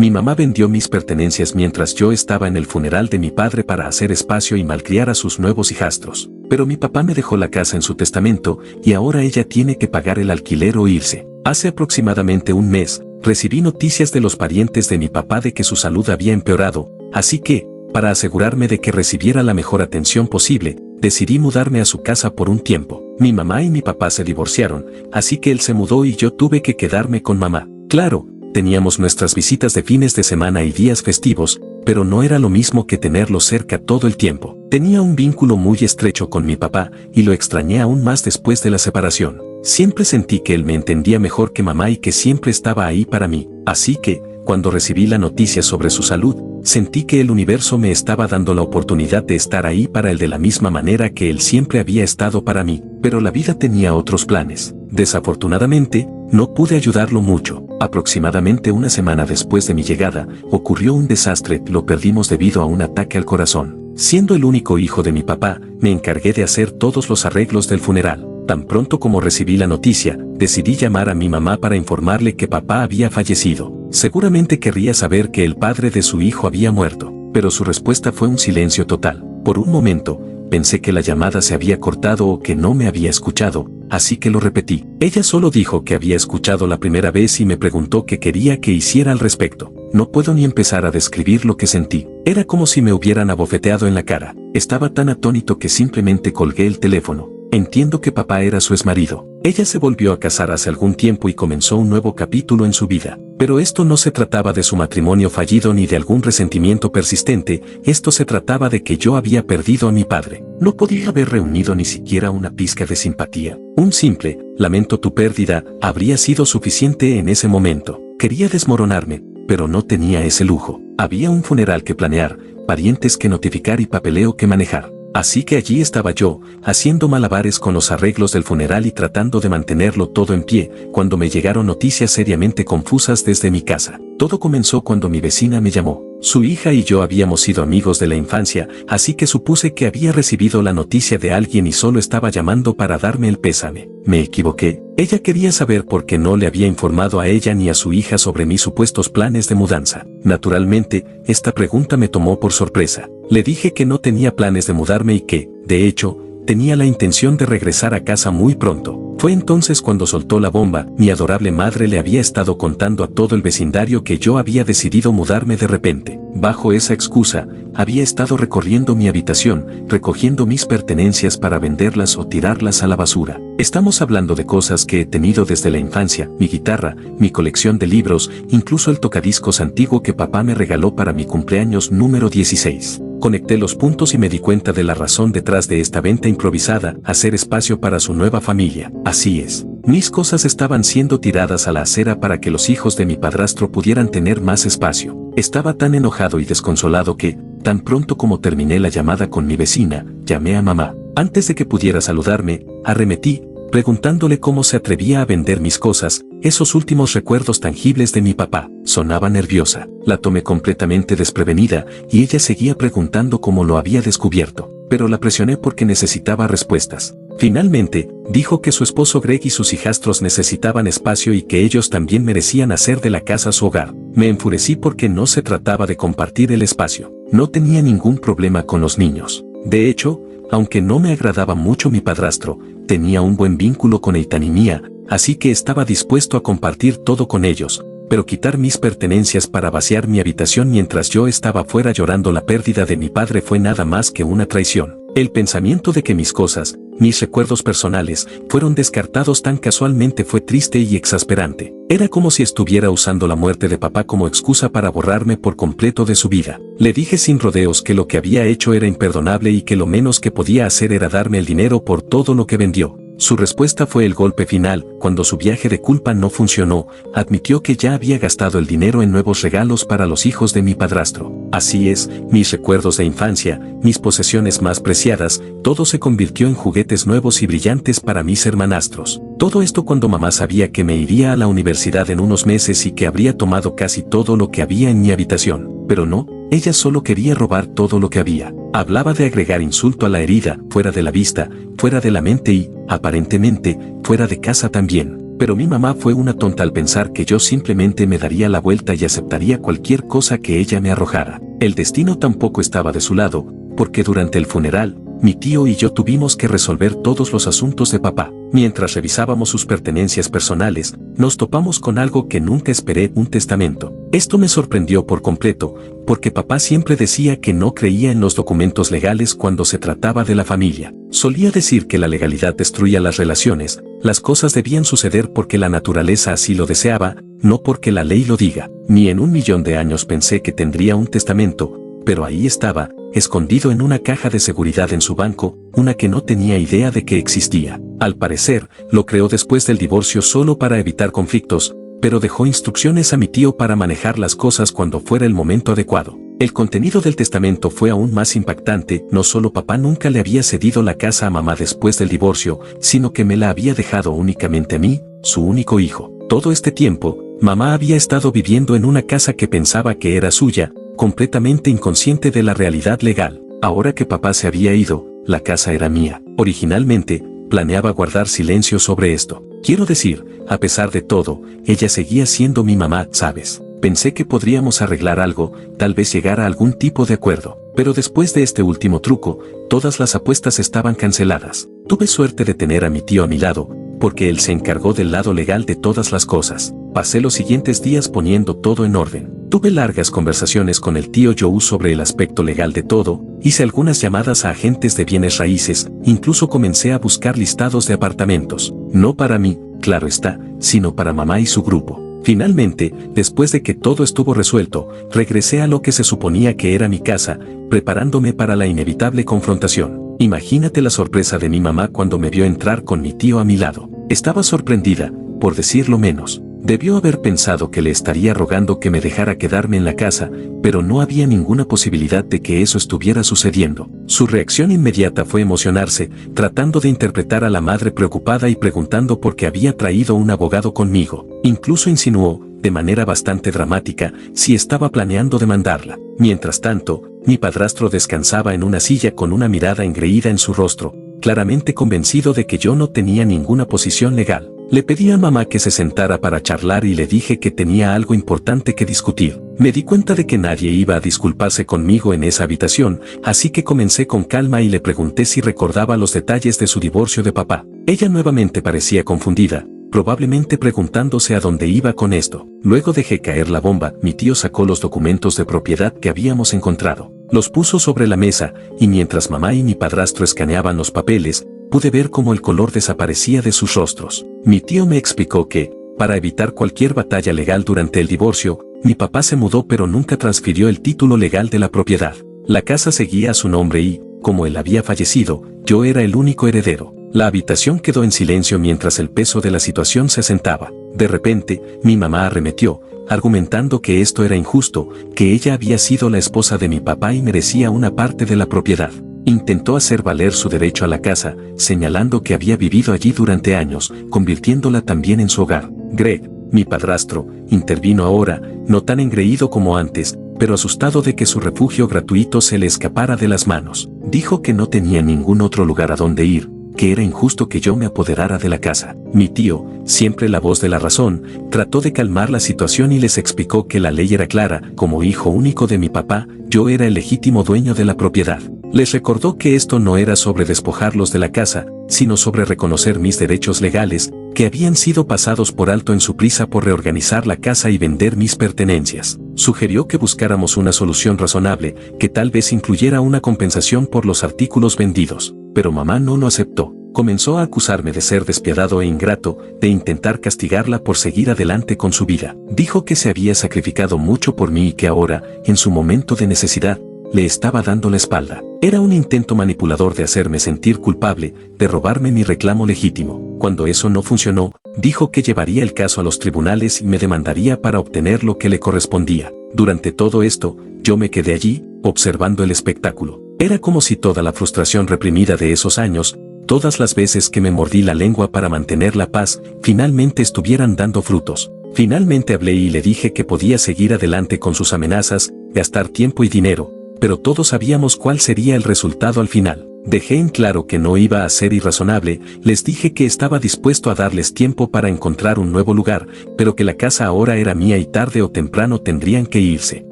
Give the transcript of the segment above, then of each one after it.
Mi mamá vendió mis pertenencias mientras yo estaba en el funeral de mi padre para hacer espacio y malcriar a sus nuevos hijastros. Pero mi papá me dejó la casa en su testamento y ahora ella tiene que pagar el alquiler o irse. Hace aproximadamente un mes, recibí noticias de los parientes de mi papá de que su salud había empeorado, así que, para asegurarme de que recibiera la mejor atención posible, decidí mudarme a su casa por un tiempo. Mi mamá y mi papá se divorciaron, así que él se mudó y yo tuve que quedarme con mamá. Claro, teníamos nuestras visitas de fines de semana y días festivos, pero no era lo mismo que tenerlo cerca todo el tiempo. Tenía un vínculo muy estrecho con mi papá y lo extrañé aún más después de la separación. Siempre sentí que él me entendía mejor que mamá y que siempre estaba ahí para mí. Así que, cuando recibí la noticia sobre su salud, sentí que el universo me estaba dando la oportunidad de estar ahí para él de la misma manera que él siempre había estado para mí. Pero la vida tenía otros planes. Desafortunadamente, no pude ayudarlo mucho. Aproximadamente una semana después de mi llegada, ocurrió un desastre. Lo perdimos debido a un ataque al corazón. Siendo el único hijo de mi papá, me encargué de hacer todos los arreglos del funeral. Tan pronto como recibí la noticia, decidí llamar a mi mamá para informarle que papá había fallecido. Seguramente querría saber que el padre de su hijo había muerto, pero su respuesta fue un silencio total. Por un momento, pensé que la llamada se había cortado o que no me había escuchado, así que lo repetí. Ella solo dijo que había escuchado la primera vez y me preguntó qué quería que hiciera al respecto. No puedo ni empezar a describir lo que sentí. Era como si me hubieran abofeteado en la cara. Estaba tan atónito que simplemente colgué el teléfono. Entiendo que papá era su exmarido. Ella se volvió a casar hace algún tiempo y comenzó un nuevo capítulo en su vida. Pero esto no se trataba de su matrimonio fallido ni de algún resentimiento persistente, esto se trataba de que yo había perdido a mi padre. No podía haber reunido ni siquiera una pizca de simpatía. Un simple, lamento tu pérdida, habría sido suficiente en ese momento. Quería desmoronarme, pero no tenía ese lujo. Había un funeral que planear, parientes que notificar y papeleo que manejar. Así que allí estaba yo, haciendo malabares con los arreglos del funeral y tratando de mantenerlo todo en pie, cuando me llegaron noticias seriamente confusas desde mi casa. Todo comenzó cuando mi vecina me llamó. Su hija y yo habíamos sido amigos de la infancia, así que supuse que había recibido la noticia de alguien y solo estaba llamando para darme el pésame. Me equivoqué. Ella quería saber por qué no le había informado a ella ni a su hija sobre mis supuestos planes de mudanza. Naturalmente, esta pregunta me tomó por sorpresa. Le dije que no tenía planes de mudarme y que, de hecho, tenía la intención de regresar a casa muy pronto. Fue entonces cuando soltó la bomba. Mi adorable madre le había estado contando a todo el vecindario que yo había decidido mudarme de repente. Bajo esa excusa, había estado recorriendo mi habitación, recogiendo mis pertenencias para venderlas o tirarlas a la basura. Estamos hablando de cosas que he tenido desde la infancia, mi guitarra, mi colección de libros, incluso el tocadiscos antiguo que papá me regaló para mi cumpleaños número 16. Conecté los puntos y me di cuenta de la razón detrás de esta venta improvisada, hacer espacio para su nueva familia. Así es. Mis cosas estaban siendo tiradas a la acera para que los hijos de mi padrastro pudieran tener más espacio. Estaba tan enojado y desconsolado que, tan pronto como terminé la llamada con mi vecina, llamé a mamá. Antes de que pudiera saludarme, arremetí, preguntándole cómo se atrevía a vender mis cosas, esos últimos recuerdos tangibles de mi papá. Sonaba nerviosa. La tomé completamente desprevenida y ella seguía preguntando cómo lo había descubierto, pero la presioné porque necesitaba respuestas. Finalmente, dijo que su esposo Greg y sus hijastros necesitaban espacio y que ellos también merecían hacer de la casa su hogar. Me enfurecí porque no se trataba de compartir el espacio. No tenía ningún problema con los niños. De hecho, aunque no me agradaba mucho mi padrastro, tenía un buen vínculo con Eitan y Mia, así que estaba dispuesto a compartir todo con ellos, pero quitar mis pertenencias para vaciar mi habitación mientras yo estaba fuera llorando la pérdida de mi padre fue nada más que una traición. El pensamiento de que mis cosas, mis recuerdos personales, fueron descartados tan casualmente fue triste y exasperante. Era como si estuviera usando la muerte de papá como excusa para borrarme por completo de su vida. Le dije sin rodeos que lo que había hecho era imperdonable y que lo menos que podía hacer era darme el dinero por todo lo que vendió. Su respuesta fue el golpe final. Cuando su viaje de culpa no funcionó, admitió que ya había gastado el dinero en nuevos regalos para los hijos de mi padrastro. Así es, mis recuerdos de infancia, mis posesiones más preciadas, todo se convirtió en juguetes nuevos y brillantes para mis hermanastros. Todo esto cuando mamá sabía que me iría a la universidad en unos meses y que habría tomado casi todo lo que había en mi habitación. Pero no, ella solo quería robar todo lo que había. Hablaba de agregar insulto a la herida, fuera de la vista, fuera de la mente y, aparentemente, fuera de casa también. pero mi mamá fue una tonta al pensar que yo simplemente me daría la vuelta y aceptaría cualquier cosa que ella me arrojara. El destino tampoco estaba de su lado, porque durante el funeral, mi tío y yo tuvimos que resolver todos los asuntos de papá. Mientras revisábamos sus pertenencias personales, nos topamos con algo que nunca esperé: un testamento. Esto me sorprendió por completo, porque papá siempre decía que no creía en los documentos legales cuando se trataba de la familia. Solía decir que la legalidad destruía las relaciones, las cosas debían suceder porque la naturaleza así lo deseaba, no porque la ley lo diga. Ni en un millón de años pensé que tendría un testamento, pero ahí estaba, escondido en una caja de seguridad en su banco, una que no tenía idea de que existía. Al parecer, lo creó después del divorcio solo para evitar conflictos, pero dejó instrucciones a mi tío para manejar las cosas cuando fuera el momento adecuado. El contenido del testamento fue aún más impactante. No solo papá nunca le había cedido la casa a mamá después del divorcio, sino que me la había dejado únicamente a mí, su único hijo. Todo este tiempo, mamá había estado viviendo en una casa que pensaba que era suya, completamente inconsciente de la realidad legal. Ahora que papá se había ido, la casa era mía. Originalmente, planeaba guardar silencio sobre esto. Quiero decir, a pesar de todo, ella seguía siendo mi mamá, ¿sabes? Pensé que podríamos arreglar algo, tal vez llegar a algún tipo de acuerdo. Pero después de este último truco, todas las apuestas estaban canceladas. Tuve suerte de tener a mi tío a mi lado, porque él se encargó del lado legal de todas las cosas. Pasé los siguientes días poniendo todo en orden. Tuve largas conversaciones con el tío Joe sobre el aspecto legal de todo, hice algunas llamadas a agentes de bienes raíces, incluso comencé a buscar listados de apartamentos. No para mí, claro está, sino para mamá y su grupo. Finalmente, después de que todo estuvo resuelto, regresé a lo que se suponía que era mi casa, preparándome para la inevitable confrontación. Imagínate la sorpresa de mi mamá cuando me vio entrar con mi tío a mi lado. Estaba sorprendida, por decirlo menos. Debió haber pensado que le estaría rogando que me dejara quedarme en la casa, pero no había ninguna posibilidad de que eso estuviera sucediendo. Su reacción inmediata fue emocionarse, tratando de interpretar a la madre preocupada y preguntando por qué había traído un abogado conmigo. Incluso insinuó, de manera bastante dramática, si estaba planeando demandarla. Mientras tanto, mi padrastro descansaba en una silla con una mirada engreída en su rostro, claramente convencido de que yo no tenía ninguna posición legal. Le pedí a mamá que se sentara para charlar y le dije que tenía algo importante que discutir. Me di cuenta de que nadie iba a disculparse conmigo en esa habitación, así que comencé con calma y le pregunté si recordaba los detalles de su divorcio de papá. Ella nuevamente parecía confundida, probablemente preguntándose a dónde iba con esto. Luego dejé caer la bomba. Mi tío sacó los documentos de propiedad que habíamos encontrado. Los puso sobre la mesa, y mientras mamá y mi padrastro escaneaban los papeles, pude ver cómo el color desaparecía de sus rostros. Mi tío me explicó que, para evitar cualquier batalla legal durante el divorcio, mi papá se mudó pero nunca transfirió el título legal de la propiedad. La casa seguía a su nombre y, como él había fallecido, yo era el único heredero. La habitación quedó en silencio mientras el peso de la situación se asentaba. De repente, mi mamá arremetió, argumentando que esto era injusto, que ella había sido la esposa de mi papá y merecía una parte de la propiedad. Intentó hacer valer su derecho a la casa, señalando que había vivido allí durante años, convirtiéndola también en su hogar. Greg, mi padrastro, intervino ahora, no tan engreído como antes, pero asustado de que su refugio gratuito se le escapara de las manos. Dijo que no tenía ningún otro lugar a donde ir, que era injusto que yo me apoderara de la casa. Mi tío, siempre la voz de la razón, trató de calmar la situación y les explicó que la ley era clara. Como hijo único de mi papá, yo era el legítimo dueño de la propiedad. Les recordó que esto no era sobre despojarlos de la casa, sino sobre reconocer mis derechos legales, que habían sido pasados por alto en su prisa por reorganizar la casa y vender mis pertenencias. Sugirió que buscáramos una solución razonable, que tal vez incluyera una compensación por los artículos vendidos, pero mamá no lo aceptó. Comenzó a acusarme de ser despiadado e ingrato, de intentar castigarla por seguir adelante con su vida. Dijo que se había sacrificado mucho por mí y que ahora, en su momento de necesidad, le estaba dando la espalda. Era un intento manipulador de hacerme sentir culpable, de robarme mi reclamo legítimo. Cuando eso no funcionó, dijo que llevaría el caso a los tribunales y me demandaría para obtener lo que le correspondía. Durante todo esto, yo me quedé allí, observando el espectáculo. Era como si toda la frustración reprimida de esos años, todas las veces que me mordí la lengua para mantener la paz, finalmente estuvieran dando frutos. Finalmente hablé y le dije que podía seguir adelante con sus amenazas, gastar tiempo y dinero, pero todos sabíamos cuál sería el resultado al final. Dejé en claro que no iba a ser irrazonable, les dije que estaba dispuesto a darles tiempo para encontrar un nuevo lugar, pero que la casa ahora era mía y tarde o temprano tendrían que irse.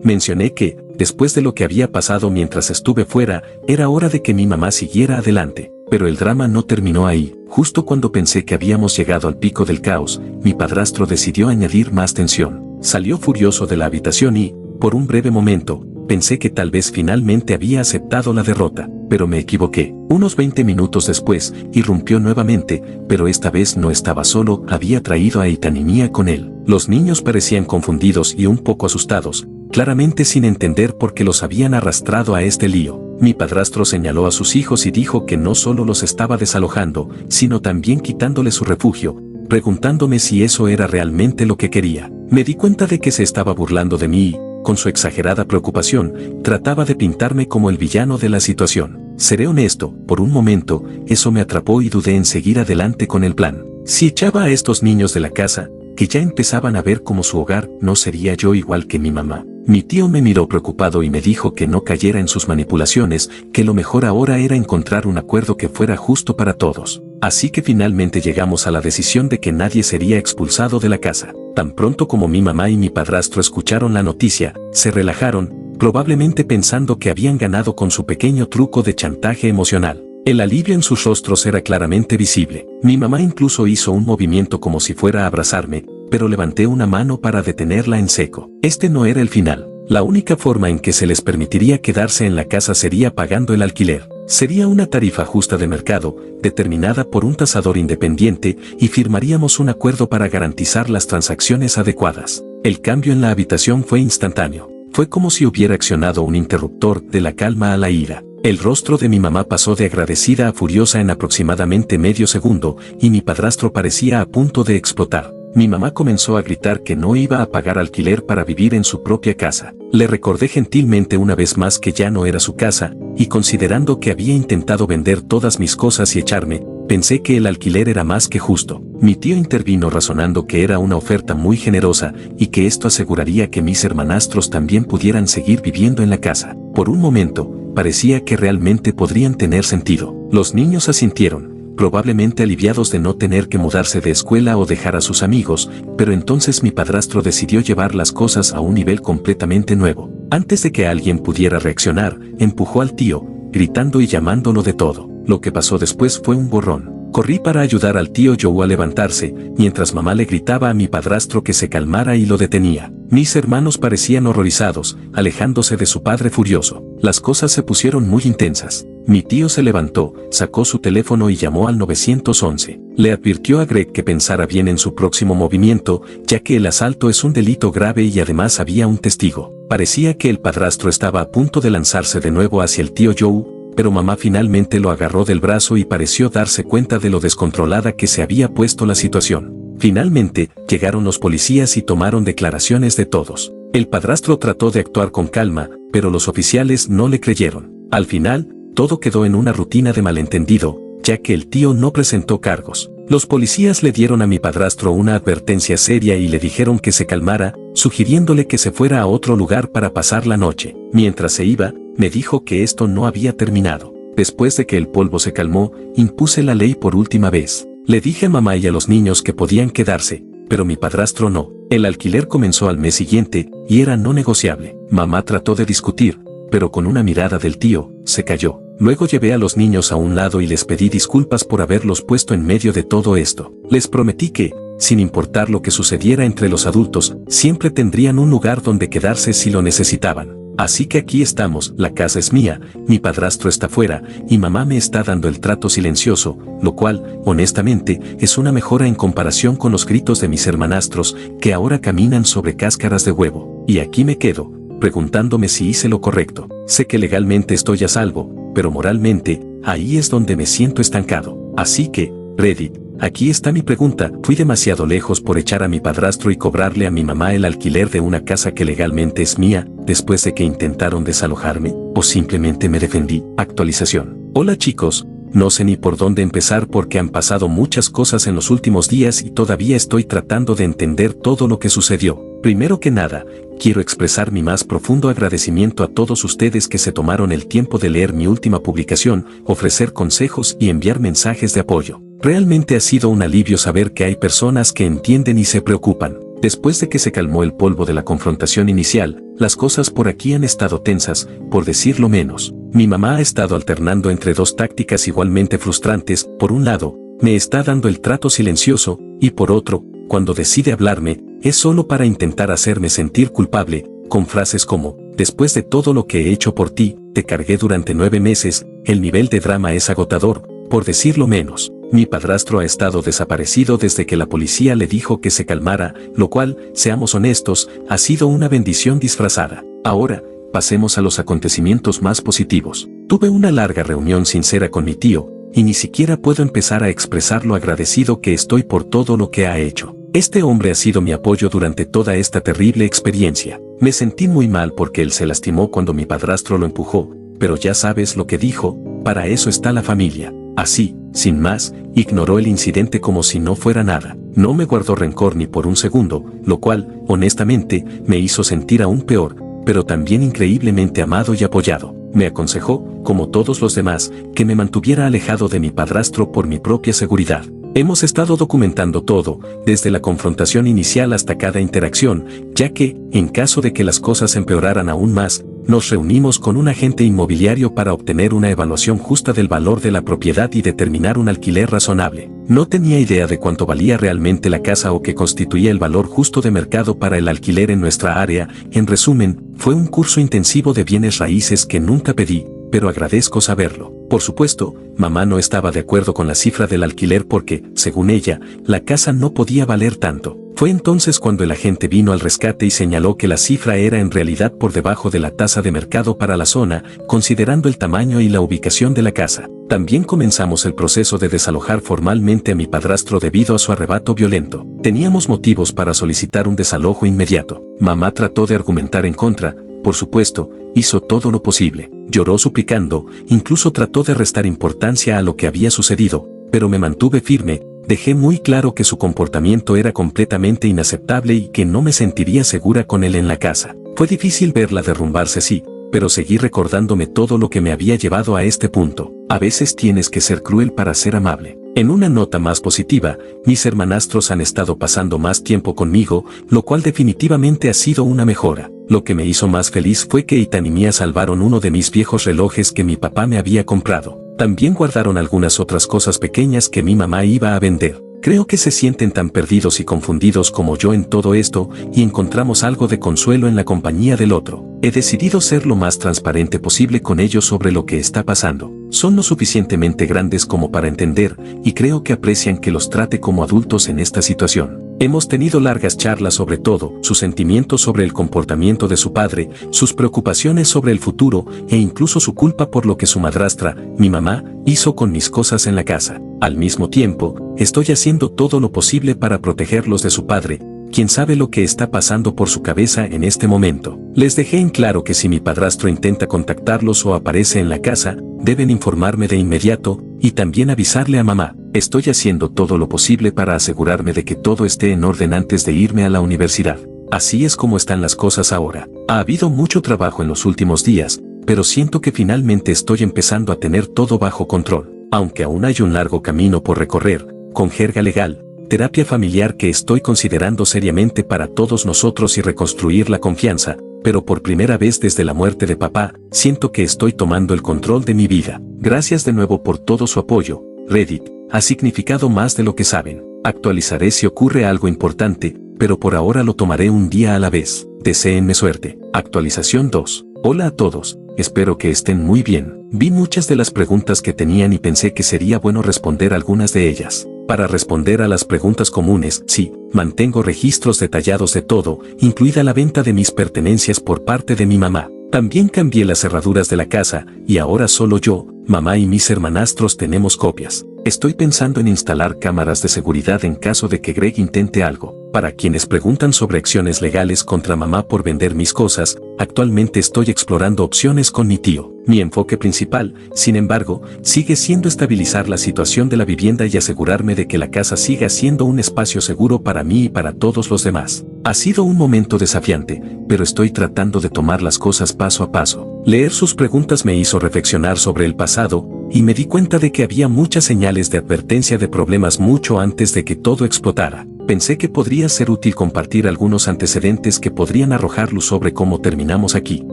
Mencioné que, después de lo que había pasado mientras estuve fuera, era hora de que mi mamá siguiera adelante. Pero el drama no terminó ahí. Justo cuando pensé que habíamos llegado al pico del caos, mi padrastro decidió añadir más tensión. Salió furioso de la habitación y, por un breve momento, pensé que tal vez finalmente había aceptado la derrota, pero me equivoqué. Unos 20 minutos después, irrumpió nuevamente, pero esta vez no estaba solo, había traído a Ethan y Mia con él. Los niños parecían confundidos y un poco asustados, claramente sin entender por qué los habían arrastrado a este lío. Mi padrastro señaló a sus hijos y dijo que no solo los estaba desalojando, sino también quitándoles su refugio, preguntándome si eso era realmente lo que quería. Me di cuenta de que se estaba burlando de mí y, con su exagerada preocupación, trataba de pintarme como el villano de la situación. Seré honesto, por un momento, eso me atrapó y dudé en seguir adelante con el plan. Si echaba a estos niños de la casa, que ya empezaban a ver como su hogar, ¿no sería yo igual que mi mamá? Mi tío me miró preocupado y me dijo que no cayera en sus manipulaciones, que lo mejor ahora era encontrar un acuerdo que fuera justo para todos. Así que finalmente llegamos a la decisión de que nadie sería expulsado de la casa. Tan pronto como mi mamá y mi padrastro escucharon la noticia, se relajaron, probablemente pensando que habían ganado con su pequeño truco de chantaje emocional. El alivio en sus rostros era claramente visible. Mi mamá incluso hizo un movimiento como si fuera a abrazarme, pero levanté una mano para detenerla en seco. Este no era el final. La única forma en que se les permitiría quedarse en la casa sería pagando el alquiler. Sería una tarifa justa de mercado, determinada por un tasador independiente, y firmaríamos un acuerdo para garantizar las transacciones adecuadas. El cambio en la habitación fue instantáneo. Fue como si hubiera accionado un interruptor de la calma a la ira. El rostro de mi mamá pasó de agradecida a furiosa en aproximadamente medio segundo, y mi padrastro parecía a punto de explotar. Mi mamá comenzó a gritar que no iba a pagar alquiler para vivir en su propia casa. Le recordé gentilmente una vez más que ya no era su casa, y considerando que había intentado vender todas mis cosas y echarme, pensé que el alquiler era más que justo. Mi tío intervino razonando que era una oferta muy generosa, y que esto aseguraría que mis hermanastros también pudieran seguir viviendo en la casa. Por un momento, parecía que realmente podrían tener sentido. Los niños asintieron, probablemente aliviados de no tener que mudarse de escuela o dejar a sus amigos, pero entonces mi padrastro decidió llevar las cosas a un nivel completamente nuevo. Antes de que alguien pudiera reaccionar, empujó al tío, gritando y llamándolo de todo. Lo que pasó después fue un borrón. Corrí para ayudar al tío Joe a levantarse, mientras mamá le gritaba a mi padrastro que se calmara y lo detenía. Mis hermanos parecían horrorizados, alejándose de su padre furioso. Las cosas se pusieron muy intensas. Mi tío se levantó, sacó su teléfono y llamó al 911. Le advirtió a Greg que pensara bien en su próximo movimiento, ya que el asalto es un delito grave y además había un testigo. Parecía que el padrastro estaba a punto de lanzarse de nuevo hacia el tío Joe, pero mamá finalmente lo agarró del brazo y pareció darse cuenta de lo descontrolada que se había puesto la situación. Finalmente, llegaron los policías y tomaron declaraciones de todos. El padrastro trató de actuar con calma, pero los oficiales no le creyeron. Al final, todo quedó en una rutina de malentendido, ya que el tío no presentó cargos. Los policías le dieron a mi padrastro una advertencia seria y le dijeron que se calmara, sugiriéndole que se fuera a otro lugar para pasar la noche. Mientras se iba, me dijo que esto no había terminado. Después de que el polvo se calmó, impuse la ley por última vez. Le dije a mamá y a los niños que podían quedarse, pero mi padrastro no. El alquiler comenzó al mes siguiente, y era no negociable. Mamá trató de discutir, pero con una mirada del tío, se calló. Luego llevé a los niños a un lado y les pedí disculpas por haberlos puesto en medio de todo esto. Les prometí que, sin importar lo que sucediera entre los adultos, siempre tendrían un lugar donde quedarse si lo necesitaban. Así que aquí estamos, la casa es mía, mi padrastro está fuera, y mamá me está dando el trato silencioso, lo cual, honestamente, es una mejora en comparación con los gritos de mis hermanastros, que ahora caminan sobre cáscaras de huevo. Y aquí me quedo, preguntándome si hice lo correcto. Sé que legalmente estoy a salvo, pero moralmente, ahí es donde me siento estancado. Así que, Reddit, aquí está mi pregunta. ¿Fui demasiado lejos por echar a mi padrastro y cobrarle a mi mamá el alquiler de una casa que legalmente es mía, después de que intentaron desalojarme? ¿O simplemente me defendí? Actualización. Hola chicos, no sé ni por dónde empezar porque han pasado muchas cosas en los últimos días y todavía estoy tratando de entender todo lo que sucedió. Primero que nada, quiero expresar mi más profundo agradecimiento a todos ustedes que se tomaron el tiempo de leer mi última publicación, ofrecer consejos y enviar mensajes de apoyo. Realmente ha sido un alivio saber que hay personas que entienden y se preocupan. Después de que se calmó el polvo de la confrontación inicial, las cosas por aquí han estado tensas, por decirlo menos. Mi mamá ha estado alternando entre dos tácticas igualmente frustrantes. Por un lado, me está dando el trato silencioso, y por otro, cuando decide hablarme, es solo para intentar hacerme sentir culpable, con frases como, después de todo lo que he hecho por ti, te cargué durante 9 meses, el nivel de drama es agotador, por decirlo menos. Mi padrastro ha estado desaparecido desde que la policía le dijo que se calmara, lo cual, seamos honestos, ha sido una bendición disfrazada. Ahora, pasemos a los acontecimientos más positivos. Tuve una larga reunión sincera con mi tío, y ni siquiera puedo empezar a expresar lo agradecido que estoy por todo lo que ha hecho. Este hombre ha sido mi apoyo durante toda esta terrible experiencia. Me sentí muy mal porque él se lastimó cuando mi padrastro lo empujó, pero ya sabes lo que dijo, para eso está la familia. Así, sin más, ignoró el incidente como si no fuera nada. No me guardó rencor ni por un segundo, lo cual, honestamente, me hizo sentir aún peor, pero también increíblemente amado y apoyado. Me aconsejó, como todos los demás, que me mantuviera alejado de mi padrastro por mi propia seguridad. Hemos estado documentando todo, desde la confrontación inicial hasta cada interacción, ya que, en caso de que las cosas empeoraran aún más, nos reunimos con un agente inmobiliario para obtener una evaluación justa del valor de la propiedad y determinar un alquiler razonable. No tenía idea de cuánto valía realmente la casa o qué constituía el valor justo de mercado para el alquiler en nuestra área. En resumen, fue un curso intensivo de bienes raíces que nunca pedí, pero agradezco saberlo. Por supuesto, mamá no estaba de acuerdo con la cifra del alquiler porque, según ella, la casa no podía valer tanto. Fue entonces cuando el agente vino al rescate y señaló que la cifra era en realidad por debajo de la tasa de mercado para la zona, considerando el tamaño y la ubicación de la casa. También comenzamos el proceso de desalojar formalmente a mi padrastro debido a su arrebato violento. Teníamos motivos para solicitar un desalojo inmediato. Mamá trató de argumentar en contra, por supuesto, hizo todo lo posible. Lloró suplicando, incluso trató de restar importancia a lo que había sucedido, pero me mantuve firme. Dejé muy claro que su comportamiento era completamente inaceptable y que no me sentiría segura con él en la casa. Fue difícil verla derrumbarse así, pero seguí recordándome todo lo que me había llevado a este punto. A veces tienes que ser cruel para ser amable. En una nota más positiva, mis hermanastros han estado pasando más tiempo conmigo, lo cual definitivamente ha sido una mejora. Lo que me hizo más feliz fue que Ethan y Mia salvaron uno de mis viejos relojes que mi papá me había comprado. También guardaron algunas otras cosas pequeñas que mi mamá iba a vender. Creo que se sienten tan perdidos y confundidos como yo en todo esto, y encontramos algo de consuelo en la compañía del otro. He decidido ser lo más transparente posible con ellos sobre lo que está pasando. Son lo suficientemente grandes como para entender, y creo que aprecian que los trate como adultos en esta situación. Hemos tenido largas charlas sobre todo, sus sentimientos sobre el comportamiento de su padre, sus preocupaciones sobre el futuro, e incluso su culpa por lo que su madrastra, mi mamá, hizo con mis cosas en la casa. Al mismo tiempo, estoy haciendo todo lo posible para protegerlos de su padre, quien sabe lo que está pasando por su cabeza en este momento. Les dejé en claro que si mi padrastro intenta contactarlos o aparece en la casa, deben informarme de inmediato, y también avisarle a mamá. Estoy haciendo todo lo posible para asegurarme de que todo esté en orden antes de irme a la universidad. Así es como están las cosas ahora. Ha habido mucho trabajo en los últimos días, pero siento que finalmente estoy empezando a tener todo bajo control. Aunque aún hay un largo camino por recorrer, con jerga legal, terapia familiar que estoy considerando seriamente para todos nosotros y reconstruir la confianza, pero por primera vez desde la muerte de papá, siento que estoy tomando el control de mi vida. Gracias de nuevo por todo su apoyo. Reddit ha significado más de lo que saben. Actualizaré si ocurre algo importante, pero por ahora lo tomaré un día a la vez. Deséenme suerte. Actualización 2. Hola a todos, espero que estén muy bien. Vi muchas de las preguntas que tenían y pensé que sería bueno responder algunas de ellas. Para responder a las preguntas comunes, sí, mantengo registros detallados de todo, incluida la venta de mis pertenencias por parte de mi mamá. También cambié las cerraduras de la casa, y ahora solo yo, mamá y mis hermanastros tenemos copias. Estoy pensando en instalar cámaras de seguridad en caso de que Greg intente algo. Para quienes preguntan sobre acciones legales contra mamá por vender mis cosas, actualmente estoy explorando opciones con mi tío. Mi enfoque principal, sin embargo, sigue siendo estabilizar la situación de la vivienda y asegurarme de que la casa siga siendo un espacio seguro para mí y para todos los demás. Ha sido un momento desafiante, pero estoy tratando de tomar las cosas paso a paso. Leer sus preguntas me hizo reflexionar sobre el pasado, y me di cuenta de que había muchas señales de advertencia de problemas mucho antes de que todo explotara. Pensé que podría ser útil compartir algunos antecedentes que podrían arrojar luz sobre cómo terminamos aquí.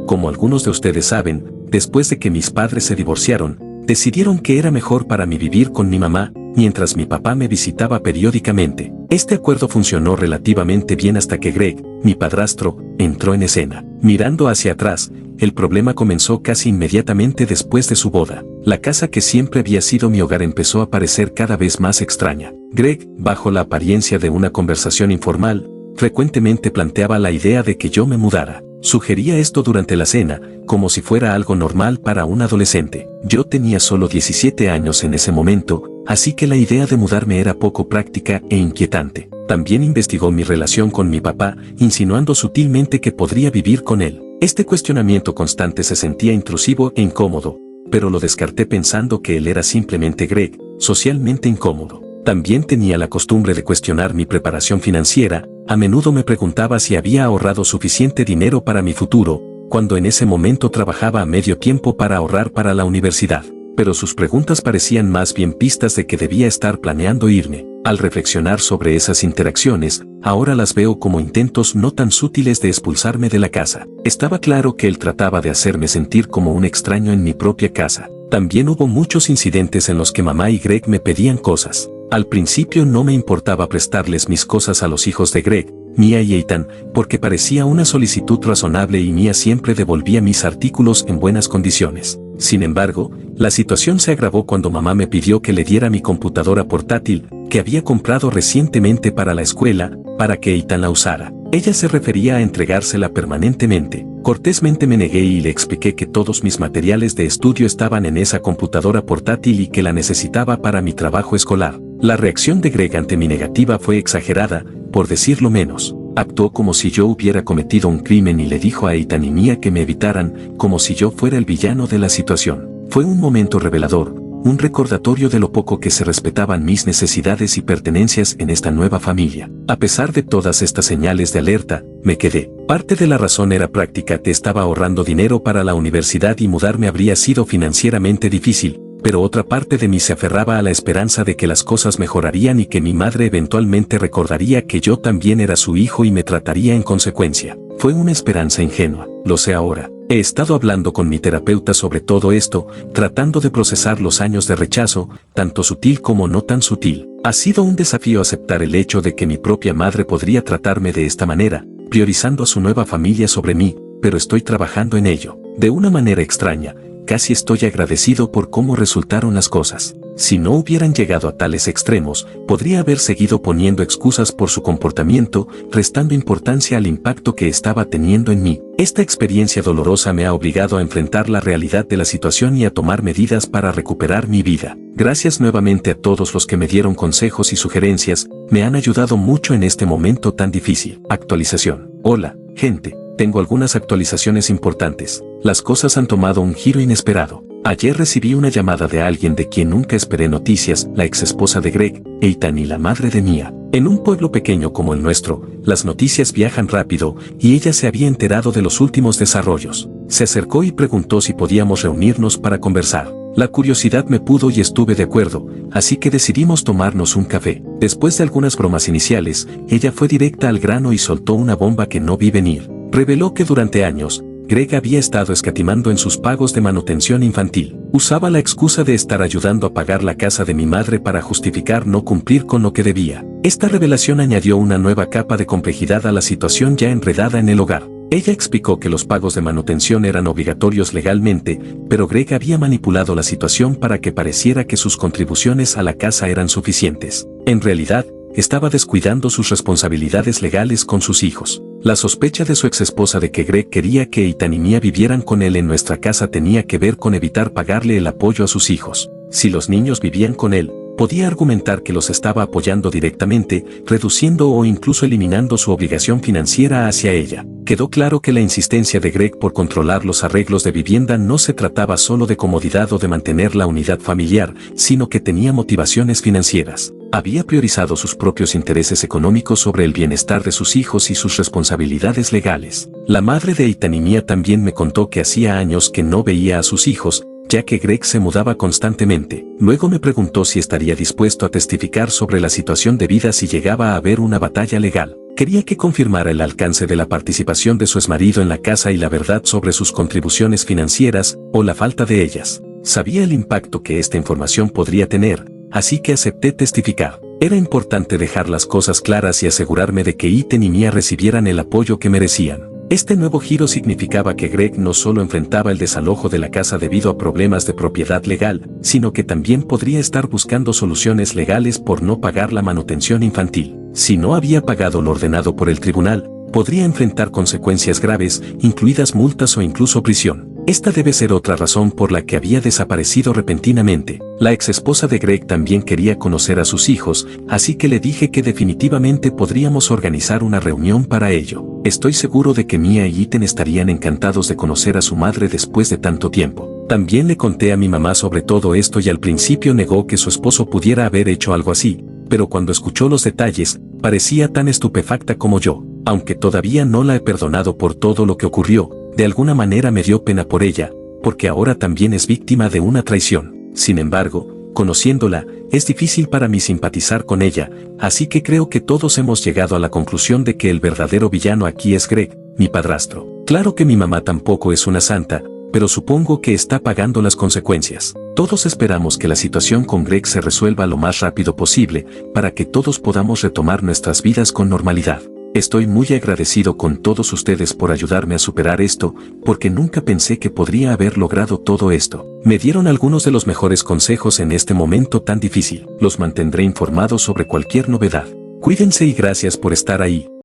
Como algunos de ustedes saben, después de que mis padres se divorciaron, decidieron que era mejor para mí vivir con mi mamá, mientras mi papá me visitaba periódicamente. Este acuerdo funcionó relativamente bien hasta que Greg, mi padrastro, entró en escena. Mirando hacia atrás, el problema comenzó casi inmediatamente después de su boda. La casa que siempre había sido mi hogar empezó a parecer cada vez más extraña. Greg, bajo la apariencia de una conversación informal, frecuentemente planteaba la idea de que yo me mudara. Sugería esto durante la cena, como si fuera algo normal para un adolescente. Yo tenía solo 17 años en ese momento, así que la idea de mudarme era poco práctica e inquietante. También investigó mi relación con mi papá, insinuando sutilmente que podría vivir con él. Este cuestionamiento constante se sentía intrusivo e incómodo, pero lo descarté pensando que él era simplemente Greg, socialmente incómodo. También tenía la costumbre de cuestionar mi preparación financiera. A menudo me preguntaba si había ahorrado suficiente dinero para mi futuro, cuando en ese momento trabajaba a medio tiempo para ahorrar para la universidad. Pero sus preguntas parecían más bien pistas de que debía estar planeando irme. Al reflexionar sobre esas interacciones, ahora las veo como intentos no tan sutiles de expulsarme de la casa. Estaba claro que él trataba de hacerme sentir como un extraño en mi propia casa. También hubo muchos incidentes en los que mamá y Greg me pedían cosas. Al principio no me importaba prestarles mis cosas a los hijos de Greg, Mia y Ethan, porque parecía una solicitud razonable y Mia siempre devolvía mis artículos en buenas condiciones. Sin embargo, la situación se agravó cuando mamá me pidió que le diera mi computadora portátil, que había comprado recientemente para la escuela, para que Ethan la usara. Ella se refería a entregársela permanentemente. Cortésmente me negué y le expliqué que todos mis materiales de estudio estaban en esa computadora portátil y que la necesitaba para mi trabajo escolar. La reacción de Greg ante mi negativa fue exagerada, por decirlo menos. Actuó como si yo hubiera cometido un crimen y le dijo a Ethan y Mia que me evitaran, como si yo fuera el villano de la situación. Fue un momento revelador, un recordatorio de lo poco que se respetaban mis necesidades y pertenencias en esta nueva familia. A pesar de todas estas señales de alerta, me quedé. Parte de la razón era práctica, te estaba ahorrando dinero para la universidad y mudarme habría sido financieramente difícil, pero otra parte de mí se aferraba a la esperanza de que las cosas mejorarían y que mi madre eventualmente recordaría que yo también era su hijo y me trataría en consecuencia. Fue una esperanza ingenua, lo sé ahora. He estado hablando con mi terapeuta sobre todo esto, tratando de procesar los años de rechazo, tanto sutil como no tan sutil. Ha sido un desafío aceptar el hecho de que mi propia madre podría tratarme de esta manera, priorizando a su nueva familia sobre mí, pero estoy trabajando en ello. De una manera extraña, casi estoy agradecido por cómo resultaron las cosas. Si no hubieran llegado a tales extremos, podría haber seguido poniendo excusas por su comportamiento, restando importancia al impacto que estaba teniendo en mí. Esta experiencia dolorosa me ha obligado a enfrentar la realidad de la situación y a tomar medidas para recuperar mi vida. Gracias nuevamente a todos los que me dieron consejos y sugerencias, me han ayudado mucho en este momento tan difícil. Actualización. Hola, gente. Tengo algunas actualizaciones importantes. Las cosas han tomado un giro inesperado. Ayer recibí una llamada de alguien de quien nunca esperé noticias, la exesposa de Greg, Ethan y la madre de Mia. En un pueblo pequeño como el nuestro, las noticias viajan rápido y ella se había enterado de los últimos desarrollos. Se acercó y preguntó si podíamos reunirnos para conversar. La curiosidad me pudo y estuve de acuerdo, así que decidimos tomarnos un café. Después de algunas bromas iniciales, ella fue directa al grano y soltó una bomba que no vi venir. Reveló que durante años, Greg había estado escatimando en sus pagos de manutención infantil. Usaba la excusa de estar ayudando a pagar la casa de mi madre para justificar no cumplir con lo que debía. Esta revelación añadió una nueva capa de complejidad a la situación ya enredada en el hogar. Ella explicó que los pagos de manutención eran obligatorios legalmente, pero Greg había manipulado la situación para que pareciera que sus contribuciones a la casa eran suficientes. En realidad, estaba descuidando sus responsabilidades legales con sus hijos. La sospecha de su exesposa de que Greg quería que Ethan y Mia vivieran con él en nuestra casa tenía que ver con evitar pagarle el apoyo a sus hijos. Si los niños vivían con él, Podía argumentar que los estaba apoyando directamente, reduciendo o incluso eliminando su obligación financiera hacia ella. Quedó claro que la insistencia de Greg por controlar los arreglos de vivienda no se trataba solo de comodidad o de mantener la unidad familiar, sino que tenía motivaciones financieras. Había priorizado sus propios intereses económicos sobre el bienestar de sus hijos y sus responsabilidades legales. La madre de Eitanimía también me contó que hacía años que no veía a sus hijos, ya que Greg se mudaba constantemente. Luego me preguntó si estaría dispuesto a testificar sobre la situación de vida si llegaba a haber una batalla legal. Quería que confirmara el alcance de la participación de su exmarido en la casa y la verdad sobre sus contribuciones financieras, o la falta de ellas. Sabía el impacto que esta información podría tener, así que acepté testificar. Era importante dejar las cosas claras y asegurarme de que Iten y Mia recibieran el apoyo que merecían. Este nuevo giro significaba que Greg no solo enfrentaba el desalojo de la casa debido a problemas de propiedad legal, sino que también podría estar buscando soluciones legales por no pagar la manutención infantil. Si no había pagado lo ordenado por el tribunal, podría enfrentar consecuencias graves, incluidas multas o incluso prisión. Esta debe ser otra razón por la que había desaparecido repentinamente. La exesposa de Greg también quería conocer a sus hijos, así que le dije que definitivamente podríamos organizar una reunión para ello. Estoy seguro de que Mia y Iten estarían encantados de conocer a su madre después de tanto tiempo. También le conté a mi mamá sobre todo esto y al principio negó que su esposo pudiera haber hecho algo así, pero cuando escuchó los detalles, parecía tan estupefacta como yo. Aunque todavía no la he perdonado por todo lo que ocurrió, de alguna manera me dio pena por ella, porque ahora también es víctima de una traición. Sin embargo, conociéndola, es difícil para mí simpatizar con ella, así que creo que todos hemos llegado a la conclusión de que el verdadero villano aquí es Greg, mi padrastro. Claro que mi mamá tampoco es una santa, pero supongo que está pagando las consecuencias. Todos esperamos que la situación con Greg se resuelva lo más rápido posible, para que todos podamos retomar nuestras vidas con normalidad. Estoy muy agradecido con todos ustedes por ayudarme a superar esto, porque nunca pensé que podría haber logrado todo esto. Me dieron algunos de los mejores consejos en este momento tan difícil. Los mantendré informados sobre cualquier novedad. Cuídense y gracias por estar ahí.